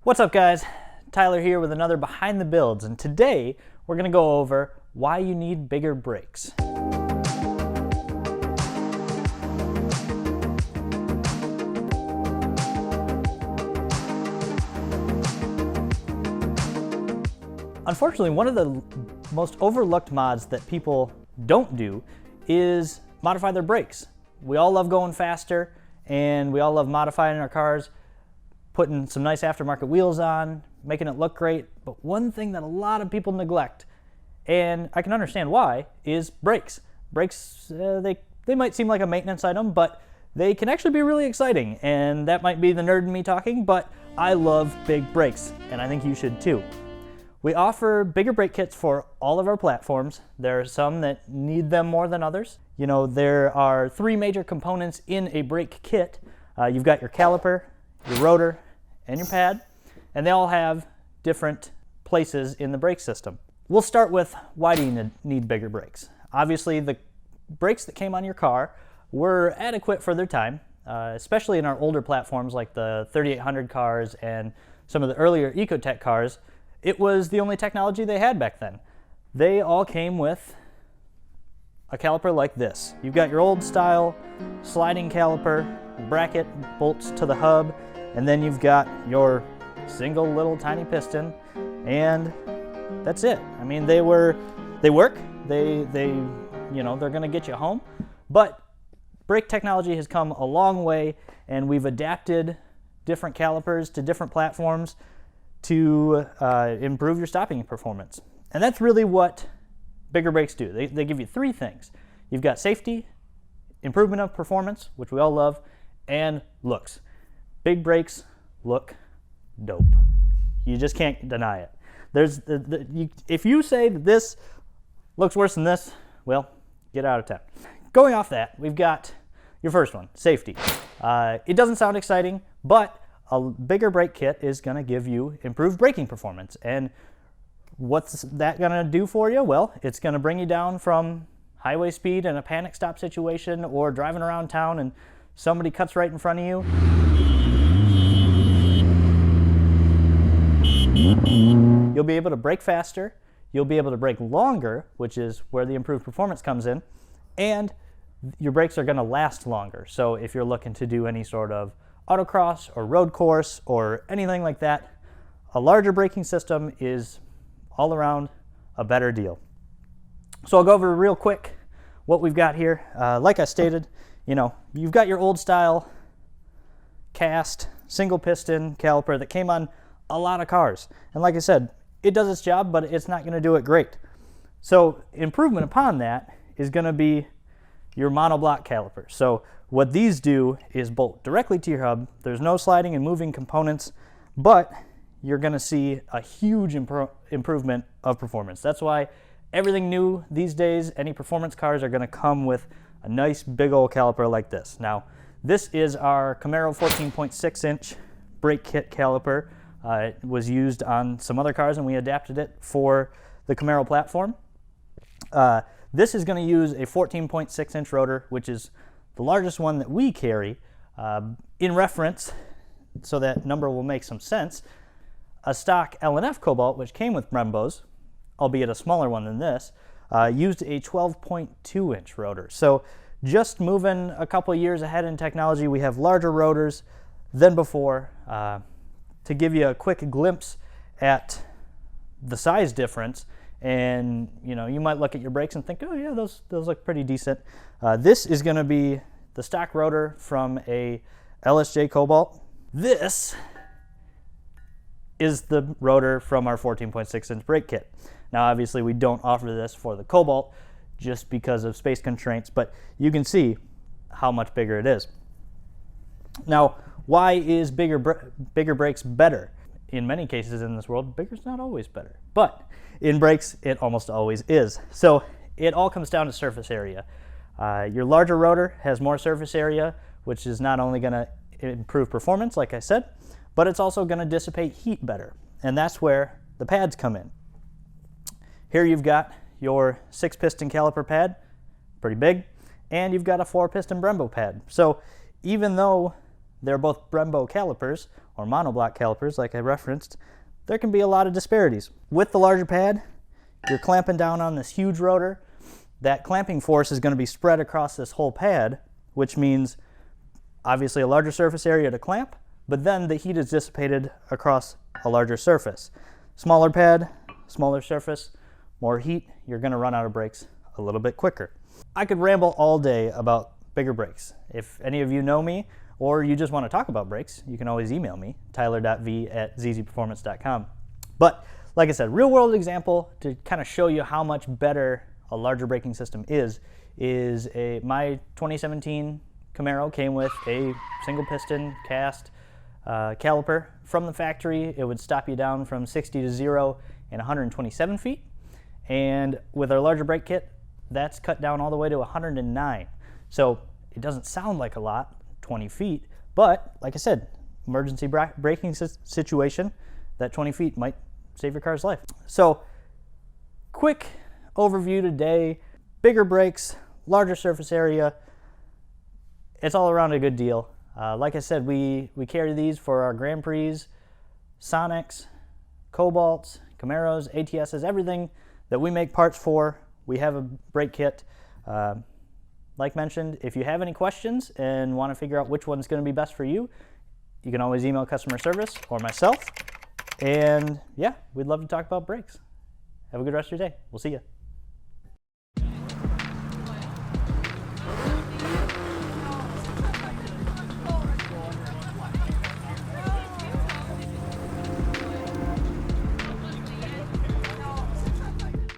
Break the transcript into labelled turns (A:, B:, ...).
A: What's up guys? Tyler here with another Behind the Builds, and today we're going to go over why you need bigger brakes. Unfortunately, one of the most overlooked mods that people don't do is modify their brakes. We all love going faster and we all love modifying our cars, putting some nice aftermarket wheels on, making it look great. But one thing that a lot of people neglect, and I can understand why, is brakes. Brakes, they might seem like a maintenance item, but they can actually be really exciting. And that might be the nerd in me talking, but I love big brakes, and I think you should too. We offer bigger brake kits for all of our platforms. There are some that need them more than others. You know, there are three major components in a brake kit. You've got your caliper, your rotor, and your pad, and they all have different places in the brake system. We'll start with why do you need bigger brakes? Obviously, the brakes that came on your car were adequate for their time, especially in our older platforms like the 3800 cars and some of the earlier Ecotec cars. It was the only technology they had back then. They all came with a caliper like this. You've got your old style sliding caliper, bracket bolts to the hub, and then you've got your single little tiny piston, and that's it. I mean, they work, they're gonna get you home, but brake technology has come a long way, and we've adapted different calipers to different platforms to improve your stopping performance. And that's really what bigger brakes do. They give you three things. You've got safety, improvement of performance, which we all love, and looks. Big brakes look dope. You just can't deny it. If you say that this looks worse than this, well, get out of town. Going off that, we've got your first one, safety. It doesn't sound exciting, but a bigger brake kit is going to give you improved braking performance. And what's that going to do for you? Well, it's going to bring you down from highway speed in a panic stop situation or driving around town and somebody cuts right in front of you. You'll be able to brake faster, you'll be able to brake longer, which is where the improved performance comes in, and your brakes are going to last longer. So if you're looking to do any sort of autocross or road course or anything like that, a larger braking system is all around a better deal. So I'll go over real quick what we've got here. Like I stated, you've got your old style cast single piston caliper that came on a lot of cars. And like I said, it does its job, but it's not going to do it great. So improvement upon that is going to be your monoblock caliper. So what these do is bolt directly to your hub. There's no sliding and moving components, but you're going to see a huge improvement of performance. That's why everything new these days, any performance cars are going to come with a nice big old caliper like this. Now, this is our Camaro 14.6-inch brake kit caliper. It was used on some other cars and we adapted it for the Camaro platform. This is going to use a 14.6-inch rotor, which is the largest one that we carry. In reference, so that number will make some sense, a stock L&F Cobalt, which came with Brembos, albeit a smaller one than this, used a 12.2-inch rotor. So just moving a couple years ahead in technology, we have larger rotors than before. To give you a quick glimpse at the size difference, and you might look at your brakes and think, oh yeah, those look pretty decent. This is going to be the stock rotor from a LSJ Cobalt. This is the rotor from our 14.6-inch brake kit. Now obviously we don't offer this for the Cobalt just because of space constraints, but you can see how much bigger it is. Now, why is bigger brakes better? In many cases in this world, bigger's not always better. But in brakes, it almost always is. So it all comes down to surface area. Your larger rotor has more surface area, which is not only going to improve performance, like I said, but it's also going to dissipate heat better. And that's where the pads come in. Here you've got your 6-piston caliper pad, pretty big, and you've got a 4-piston Brembo pad. So even though they're both Brembo calipers, or monoblock calipers like I referenced, there can be a lot of disparities. With the larger pad, you're clamping down on this huge rotor. That clamping force is going to be spread across this whole pad, which means obviously a larger surface area to clamp, but then the heat is dissipated across a larger surface. Smaller pad, smaller surface, more heat, you're going to run out of brakes a little bit quicker. I could ramble all day about bigger brakes. If any of you know me or you just want to talk about brakes, you can always email me, tyler.v@zzperformance.com. But like I said, real world example to kind of show you how much better a larger braking system is my 2017 Camaro came with a single piston cast caliper from the factory. It would stop you down from 60 to 0 in 127 feet. And with our larger brake kit, that's cut down all the way to 109. So it doesn't sound like a lot, 20 feet, but like I said, emergency braking situation, that 20 feet might save your car's life. So quick overview today, bigger brakes, larger surface area. It's all around a good deal. Like I said, we carry these for our Grand Prix, Sonics, Cobalts, Camaros, ATSs, everything that we make parts for. We have a brake kit. Like mentioned, if you have any questions and want to figure out which one's going to be best for you, you can always email customer service or myself. And yeah, we'd love to talk about brakes. Have a good rest of your day. We'll see you.